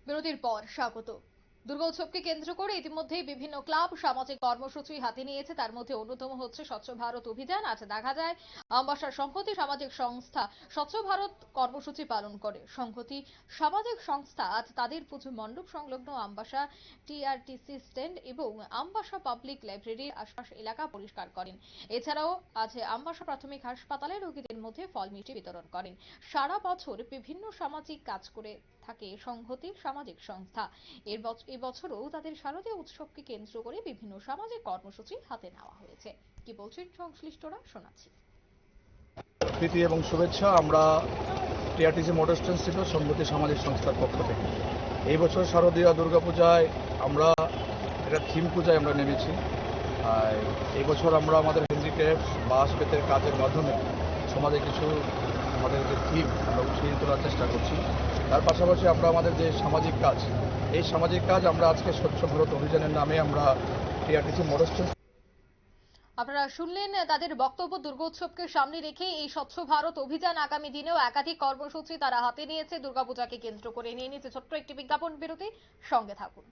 বিরতির পর স্বাগত। দুর্গোৎসবকে কেন্দ্র করে ইতিমধ্যেই বিভিন্ন ক্লাব সামাজিক কর্মসূচি হাতে নিয়েছে। তার মধ্যে অন্যতম হচ্ছে স্বচ্ছ ভারত অভিযান। আজ দেখা যায় আমবাসার সংহতি সামাজিক সংস্থা স্বচ্ছ ভারত কর্মসূচি পালন করে। সংহতি সামাজিক সংস্থা আজ তাদের পুজো মণ্ডপ সংলগ্ন আমবাসা টিআরটিসি স্ট্যান্ড এবং আমবাসা পাবলিক লাইব্রেরির আশপাশ এলাকা পরিষ্কার করেন। এছাড়াও আজ আমবাসা প্রাথমিক হাসপাতালে রোগীদের মধ্যে ফল মিষ্টি বিতরণ করেন। সারা বছর বিভিন্ন সামাজিক কাজ করে থাকে সংহতি সামাজিক সংস্থা। এবছরও তাদের শারদীয় উৎসবকে কেন্দ্র করে বিভিন্ন সামাজিক কর্মসূচি হাতে নেওয়া হয়েছে। কি বলছেন সংশ্লিষ্টরা, শোনাচ্ছি। প্রীতি এবং শুভেচ্ছা। আমরা টিআরটিসি মোটর স্ট্যান্ড স্থিত সংহতি সামাজিক সংস্থার পক্ষ থেকে এই বছর শারদীয় দুর্গাপূজায় আমরা একটা থিম পূজায় আমরা নেমেছি। এই বছর আমরা আমাদের হ্যান্ডিক্রাফট বাঁশ বেতের কাজের মাধ্যমে সমাজে কিছু আমাদের যে থিম আমরা উঠিয়ে তোলার চেষ্টা করছি। তার পাশাপাশি আমরা আমাদের যে সামাজিক কাজ, এই সামাজিক কাজ আমরা আজকে স্বচ্ছ ভারত অভিযানের নামে আমরা টিআরটিসি মোটর স্ট্যান্ড। আপনারা শুনলেন তাদের বক্তব্য। দুর্গোৎসবকে সামনে রেখে এই স্বচ্ছ ভারত অভিযান আগামী দিনেও একাধিক কর্মসূচি তারা হাতে নিয়েছে। দুর্গাপূজাকে কেন্দ্র করে নিয়ে নিয়েছে ছোট্ট একটি বিজ্ঞাপন বিরতি, সঙ্গে থাকুন।